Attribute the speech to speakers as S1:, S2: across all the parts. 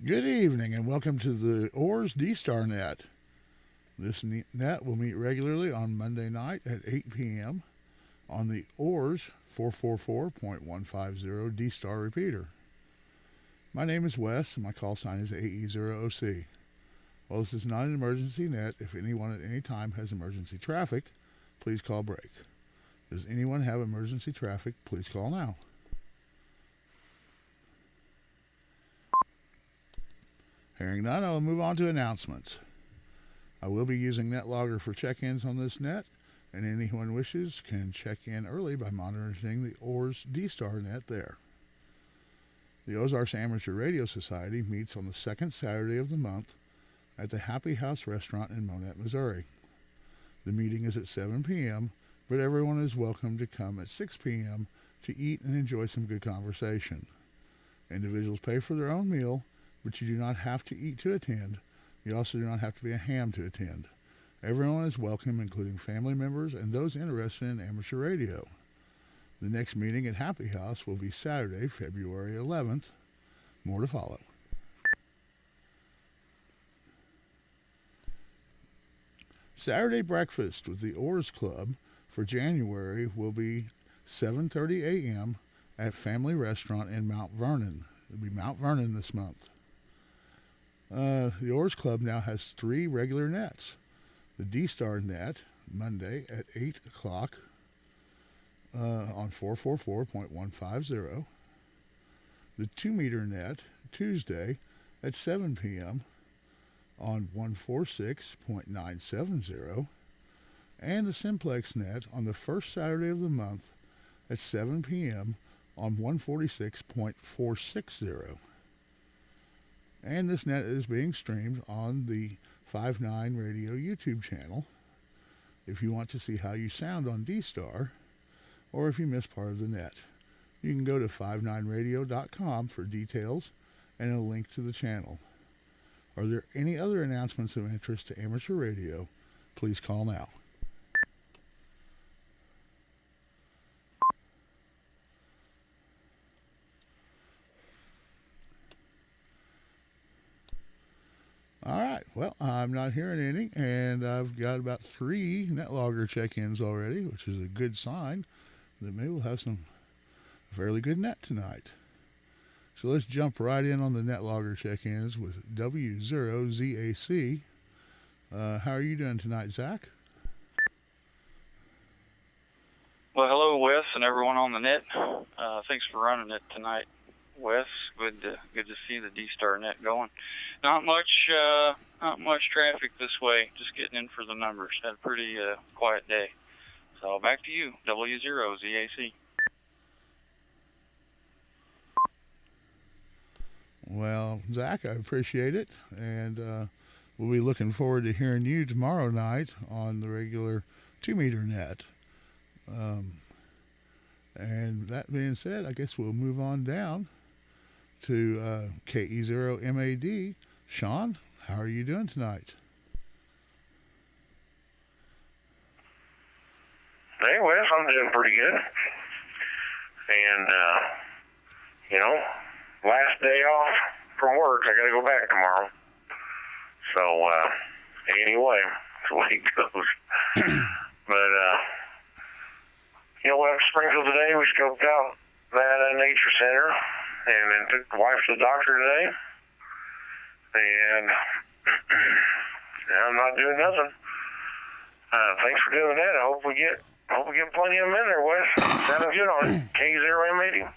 S1: Good evening and welcome to the OARS D-star net. This net will meet regularly on Monday night at 8 p.m. on the OARS 444.150 D-star repeater. My name is Wes and my call sign is AE0OC. While this is not an emergency net, if anyone at any time has emergency traffic, please call break. Does anyone have emergency traffic? Please call now. Hearing none, I will move on to announcements. I will be using NetLogger for check-ins on this net, and anyone wishes can check in early by monitoring the OARS D-star net there. The Ozarks Amateur Radio Society meets on the second Saturday of the month at the Happy House Restaurant in Monette, Missouri. The meeting is at 7 p.m., but everyone is welcome to come at 6 p.m. to eat and enjoy some good conversation. Individuals pay for their own meal, but you do not have to eat to attend. You also do not have to be a ham to attend. Everyone is welcome, including family members and those interested in amateur radio. The next meeting at Happy House will be Saturday, February 11th. More to follow. Saturday breakfast with the OARS Club for January will be 7:30 a.m. at Family Restaurant in Mount Vernon. It will be Mount Vernon this month. The OARS Club now has 3 regular nets. The D-star net, Monday at 8 o'clock on 444.150. The 2-meter net, Tuesday at 7 p.m. on 146.970. And the Simplex net on the first Saturday of the month at 7 p.m. on 146.460. And this net is being streamed on the 5.9 Radio YouTube channel. If you want to see how you sound on D-Star, or if you missed part of the net, you can go to 59radio.com for details and a link to the channel. Are there any other announcements of interest to amateur radio? Please call now. All right, well, I'm not hearing any, and I've got about 3 NetLogger check-ins already, which is a good sign that maybe we'll have some fairly good net tonight. So let's jump right in on the NetLogger check-ins with W0ZAC. How are you doing tonight, Zach?
S2: Well, hello, Wes, and everyone on the net. Thanks for running it tonight, Wes. Good to see the D-star net going. Not much traffic this way. Just getting in for the numbers. Had a pretty quiet day. So back to you, W0ZAC.
S1: Well, Zach, I appreciate it, and we'll be looking forward to hearing you tomorrow night on the regular 2-meter net. And that being said, I guess we'll move on down to KE0MAD. Sean, how are you doing tonight?
S3: Hey, Wes, I'm doing pretty good. And, last day off from work. I got to go back tomorrow. So, anyway, that's the way it goes. But, Springfield today, we scoped out that nature center and then took the wife to the doctor today. And I'm not doing nothing. Thanks for doing that. I hope we get plenty of them in there, Wes. Sounding good on it. K0M80.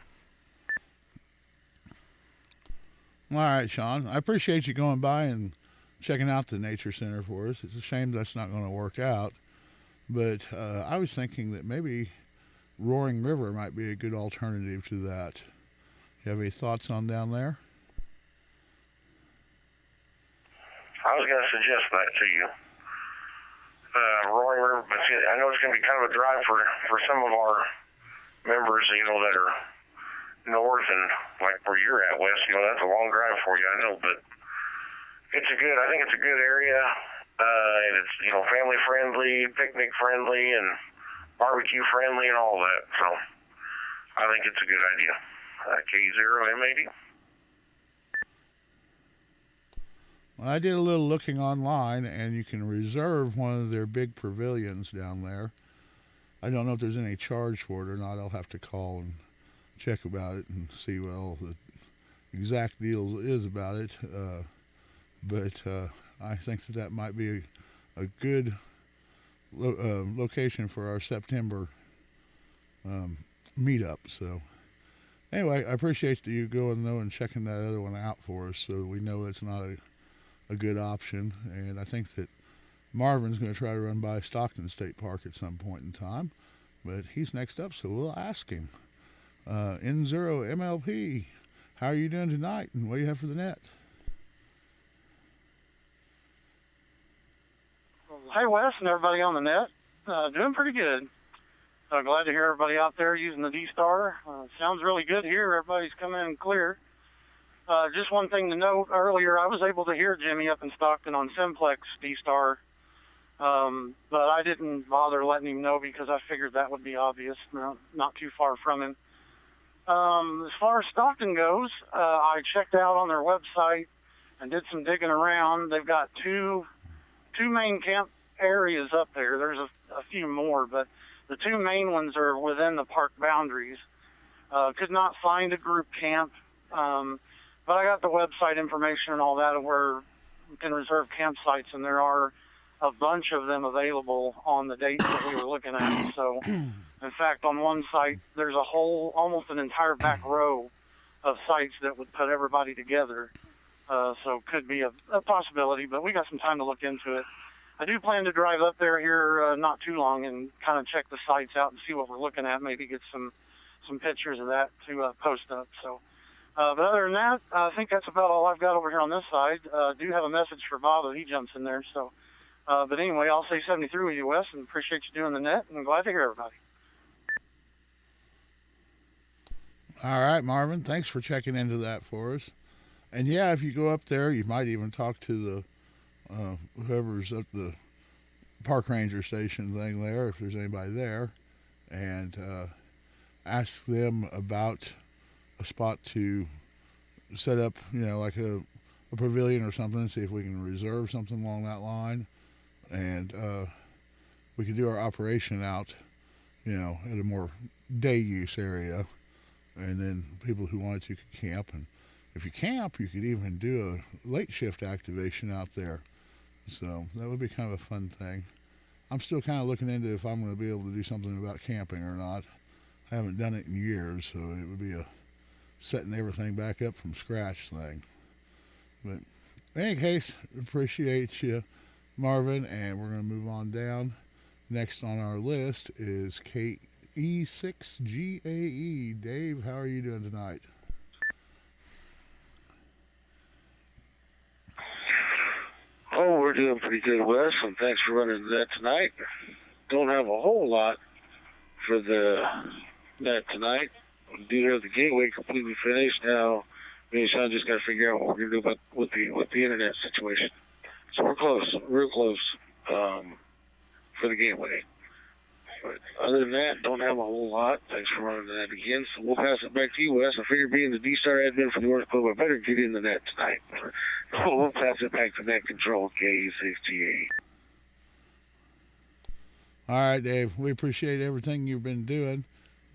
S1: All right, Sean. I appreciate you going by and checking out the nature center for us. It's a shame that's not going to work out. But I was thinking that maybe Roaring River might be a good alternative to that. You have any thoughts on down there?
S3: I was going to suggest that to you. Roaring River, but I know it's going to be kind of a drive for some of our members, that are north and like where you're at, West. That's a long drive for you, I know, but I think it's a good area, and it's, family friendly, picnic friendly, and barbecue friendly and all that. So I think it's a good idea. K0M80.
S1: Well, I did a little looking online, and you can reserve one of their big pavilions down there. I don't know if there's any charge for it or not. I'll have to call and check about it and see what all the exact deal is about it. But I think that might be a good location for our September meetup. So anyway, I appreciate you going though and checking that other one out for us, so we know it's not a good option. And I think that Marvin's going to try to run by Stockton State Park at some point in time, but he's next up, so we'll ask him. N0 MLP, how are you doing tonight, and what do you have for the net?
S4: Hey, Wes, and everybody on the net. Doing pretty good. Glad to hear everybody out there using the D-star. Sounds really good here. Everybody's coming in clear. Just one thing to note, earlier I was able to hear Jimmy up in Stockton on Simplex D-star, but I didn't bother letting him know because I figured that would be obvious, not too far from him. As far as Stockton goes, I checked out on their website and did some digging around. They've got two main camp areas up there. There's a few more, but the two main ones are within the park boundaries. Could not find a group camp, but I got the website information and all that of where you can reserve campsites, and there are a bunch of them available on the dates that we were looking at. So, in fact, on one site, there's a whole, almost an entire back row of sites that would put everybody together. So could be a possibility, but we got some time to look into it. I do plan to drive up there here not too long and kind of check the sites out and see what we're looking at, maybe get some pictures of that to post up. So, but other than that, I think that's about all I've got over here on this side. Do have a message for Bob if he jumps in there. So, but anyway, I'll say 73 with you, Wes, and appreciate you doing the net, and glad to hear everybody.
S1: All right, Marvin, thanks for checking into that for us. And yeah, if you go up there, you might even talk to the whoever's at the park ranger station thing there, if there's anybody there, and ask them about a spot to set up, like a pavilion or something, see if we can reserve something along that line, and we could do our operation out, at a more day use area, and then people who wanted to could camp. And if you camp, you could even do a late shift activation out there. So that would be kind of a fun thing. I'm still kind of looking into if I'm going to be able to do something about camping or not. I haven't done it in years, so it would be a setting everything back up from scratch thing. But in any case, appreciate you, Marvin, and we're going to move on down. Next on our list is KE6GAE. Dave, how are you doing tonight?
S5: Oh, we're doing pretty good, Wes, and thanks for running that tonight. Don't have a whole lot for that tonight. We do have the gateway completely finished now. Me and Sean just got to figure out what we're going to do about with the internet situation. So we're close, real close for the gateway. But other than that, don't have a whole lot. Thanks for running that again. So we'll pass it back to you, Wes. I figure being the D-star admin for the OARS Club, I better get in the net tonight. We'll pass it back to Net Control, KE6GA.
S1: All right, Dave. We appreciate everything you've been doing.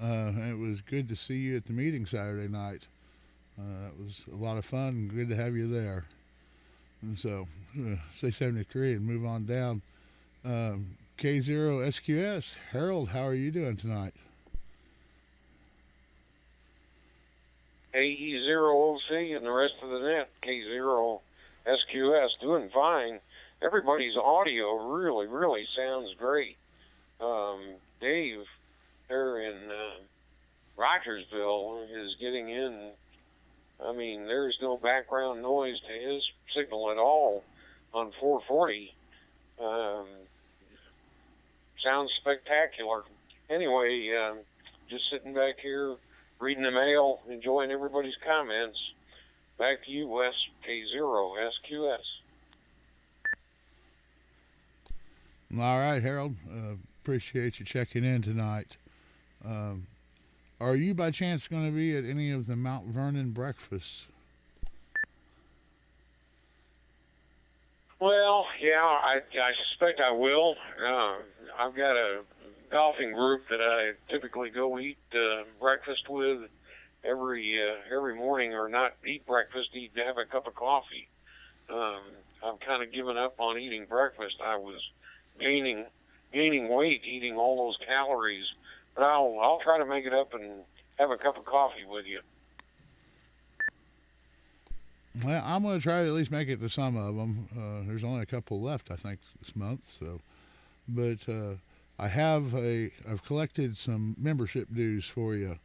S1: It was good to see you at the meeting Saturday night. It was a lot of fun and good to have you there. And so, say 73 and move on down. K0SQS. Harold, how are you doing tonight?
S6: AE0OC and the rest of the net, K0SQS, doing fine. Everybody's audio really, really sounds great. Dave, there in Rogersville, is getting in. I mean, there's no background noise to his signal at all on 440. Sounds spectacular. Anyway, just sitting back here, reading the mail, enjoying everybody's comments. Back to you, Wes, K0SQS.
S1: All right, Harold. Appreciate you checking in tonight. Are you by chance going to be at any of the Mount Vernon breakfasts?
S6: Well, yeah, I suspect I will. I've got a golfing group that I typically go eat breakfast with every morning, or not eat breakfast, have a cup of coffee. I've kind of given up on eating breakfast. I was gaining weight eating all those calories, but I'll try to make it up and have a cup of coffee with you.
S1: Well, I'm going to try to at least make it to some of them. There's only a couple left, I think, this month. So, but I've collected some membership dues for you.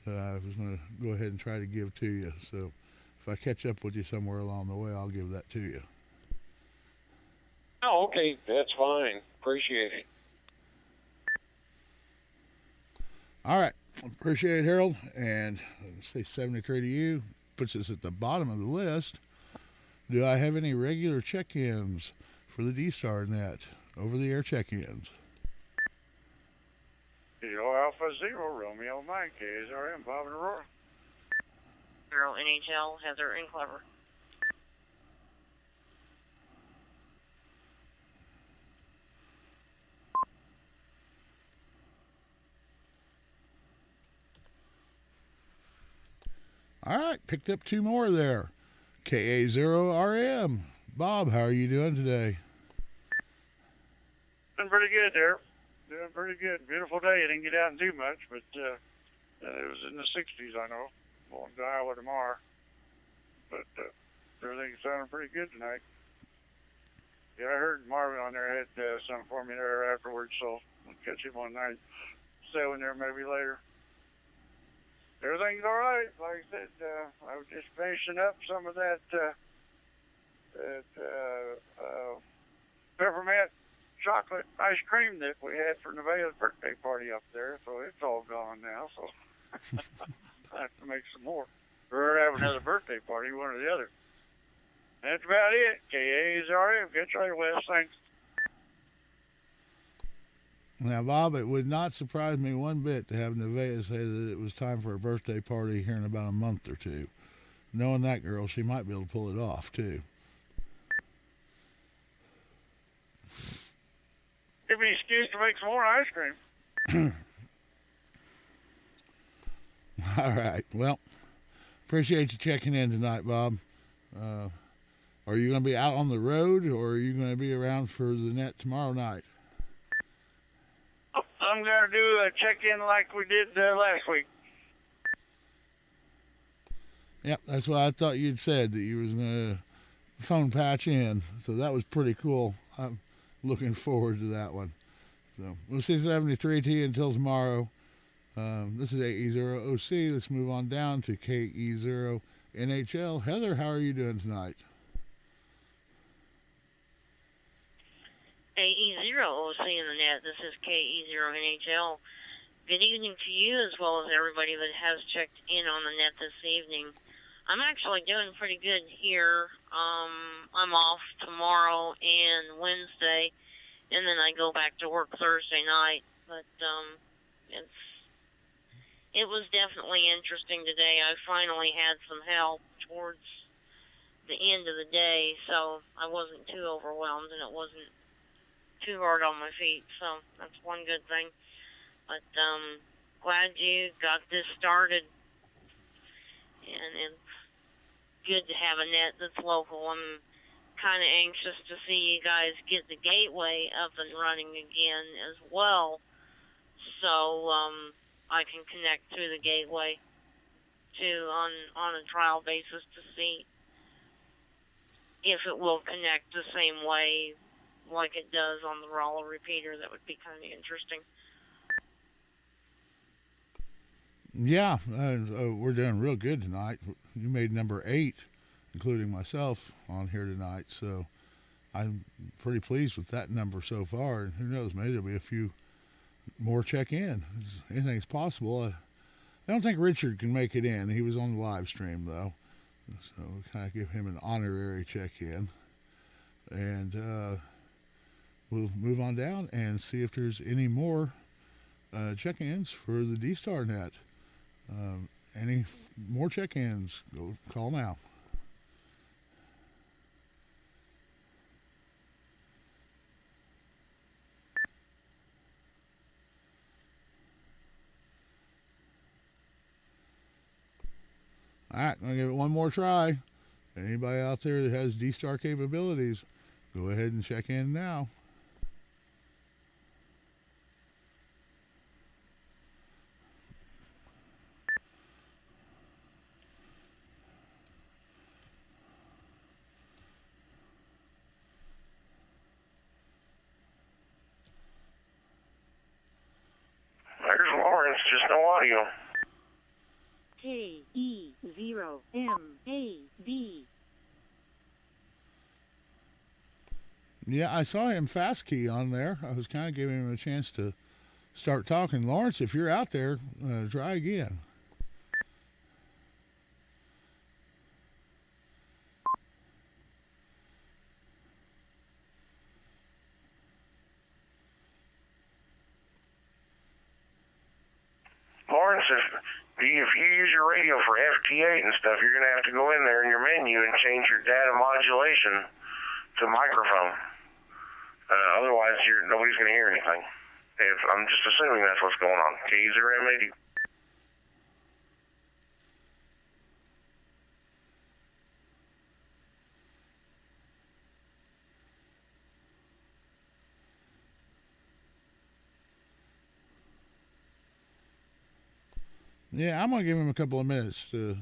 S1: I was going to go ahead and try to give to you. So, if I catch up with you somewhere along the way, I'll give that to you.
S6: Oh, okay, that's fine. Appreciate it.
S1: All right, appreciate it, Harold. And let's say 73 to you. Puts us at the bottom of the list. Do I have any regular check-ins for the D-star net? Over-the-air check-ins.
S7: Kilo Alpha Zero, Romeo Mike, KSRM, Bob and Aurora.
S8: Zero NHL, Heather and Clever.
S1: All right, picked up two more there. KA0RM. Bob, how are you doing today?
S7: Doing pretty good there. Doing pretty good. Beautiful day. I didn't get out and do much, but it was in the 60s, I know. Going to Iowa tomorrow. But everything's sounding pretty good tonight. Yeah, I heard Marvin on there had something for me there afterwards, so I'll catch him one night. Sailing there maybe later. Everything's all right. Like I said, I was just finishing up some of that peppermint chocolate ice cream that we had for Nevaeh's birthday party up there. So it's all gone now. So I have to make some more. We're having another birthday party, one or the other. That's about it. KAZRM. Catch you later, Wes. Thanks.
S1: Now, Bob, it would not surprise me one bit to have Nevaeh say that it was time for a birthday party here in about a month or two. Knowing that girl, she might be able to pull it off, too.
S7: Give me an excuse to make some more ice cream.
S1: All right. Well, appreciate you checking in tonight, Bob. Are you going to be out on the road, or are you going to be around for the net tomorrow night?
S7: I'm going to do a check-in like we did last week.
S1: Yep, that's what I thought you'd said, that you was going to phone patch in. So that was pretty cool. I'm looking forward to that one. So we'll see 73 to you until tomorrow. This is AE0OC. Let's move on down to KE0NHL. Heather, how are you doing tonight?
S8: AE0OC in the net. This is KE0NHL. Good evening to you as well as everybody that has checked in on the net this evening. I'm actually doing pretty good here. I'm off tomorrow and Wednesday, and then I go back to work Thursday night. But it was definitely interesting today. I finally had some help towards the end of the day, so I wasn't too overwhelmed and it wasn't too hard on my feet. So that's one good thing. But glad you got this started, and it's good to have a net that's local. I'm kind of anxious to see you guys get the gateway up and running again as well, so I can connect through the gateway on a trial basis to see if it will connect the same way like it does on the roller repeater. That would be kind of interesting.
S1: Yeah, we're doing real good tonight. You made number 8, including myself, on here tonight, so I'm pretty pleased with that number so far. And who knows, maybe there'll be a few more check in. Anything's possible. I don't think Richard can make it in. He was on the live stream, though, so we kind of give him an honorary check in. And we'll move on down and see if there's any more check-ins for the D-star net. Any more check-ins, go call now. All right, I'm going to give it one more try. Anybody out there that has D-star capabilities, go ahead and check in now.
S3: There's Lawrence, just no audio.
S9: KE0MAB.
S1: Yeah, I saw him fast key on there. I was kind of giving him a chance to start talking. Lawrence, if you're out there, try again.
S3: Lawrence, if you use your radio for FT8 and stuff, you're going to have to go in there in your menu and change your data modulation to microphone. Otherwise, nobody's going to hear anything. I'm just assuming that's what's going on. K0M80.
S1: Yeah, I'm going to give him a couple of minutes to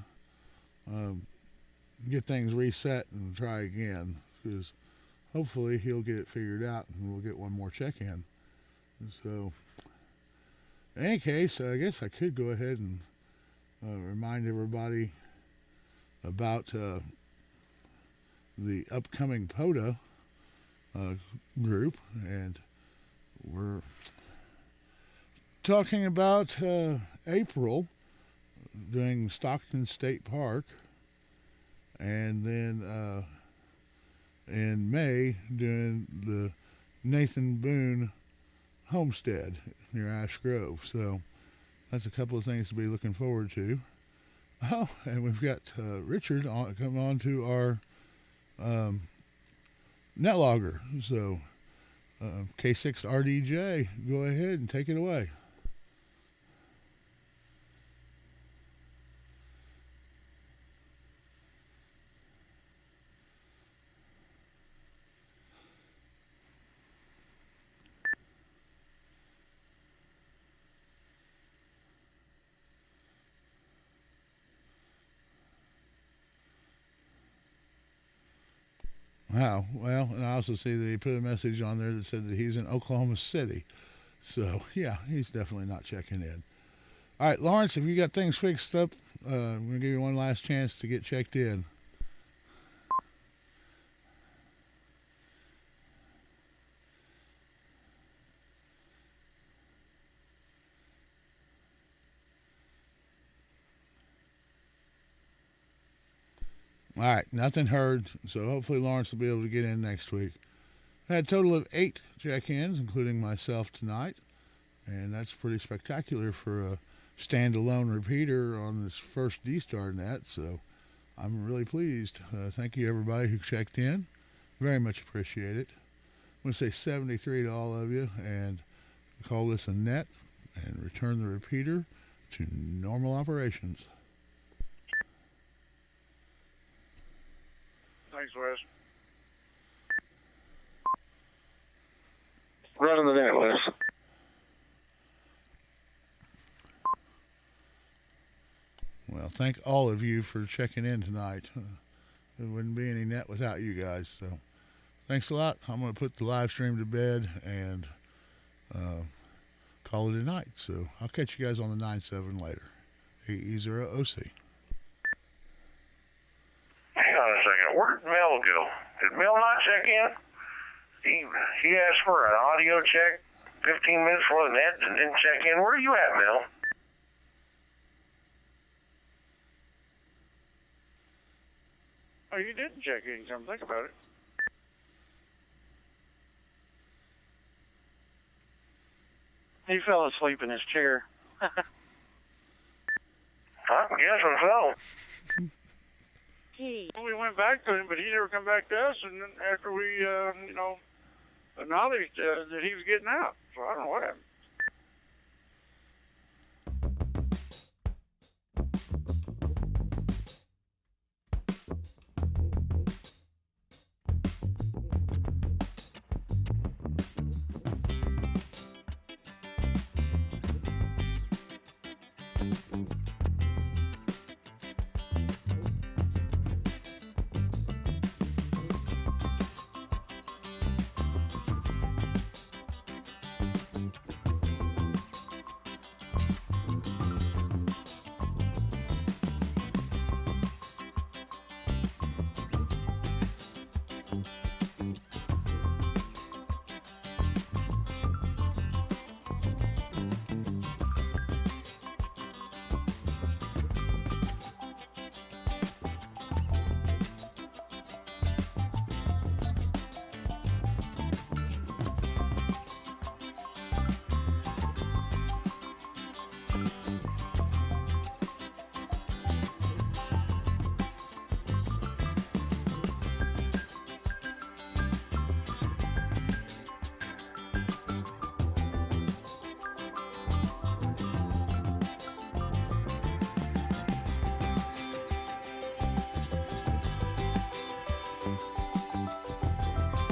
S1: get things reset and try again, because hopefully he'll get it figured out and we'll get one more check-in. And so, in any case, I guess I could go ahead and remind everybody about the upcoming POTA group, and we're talking about April doing Stockton State Park, and then in May doing the Nathan Boone Homestead near Ash Grove. So that's a couple of things to be looking forward to. Oh, and we've got Richard coming on to our netlogger. So K6RDJ, go ahead and take it away. Wow. Well, and I also see that he put a message on there that said that he's in Oklahoma City. So, yeah, he's definitely not checking in. All right, Lawrence, if you got things fixed up, I'm going to give you one last chance to get checked in. All right, nothing heard, so hopefully Lawrence will be able to get in next week. I had a total of 8 check-ins, including myself tonight, and that's pretty spectacular for a standalone repeater on this first D-star net, so I'm really pleased. Thank you, everybody who checked in. Very much appreciate it. I'm going to say 73 to all of you, and call this a net and return the repeater to normal operations.
S7: Thanks, Wes.
S5: Running the net, Wes.
S1: Well, thank all of you for checking in tonight. There wouldn't be any net without you guys, so thanks a lot. I'm going to put the live stream to bed and call it a night. So I'll catch you guys on the 9-7 later. AE0OC.
S3: Hang on a second. Where did Mel go? Did Mel not check in? He asked for an audio check 15 minutes before the net and didn't check in. Where are you at, Mel?
S7: Oh, you didn't check in. Come think about it.
S4: He fell asleep in his chair.
S3: I'm guessing so.
S7: We went back to him, but he never come back to us. And then after we, acknowledged that he was getting out, so I don't know what happened.
S1: Thank you.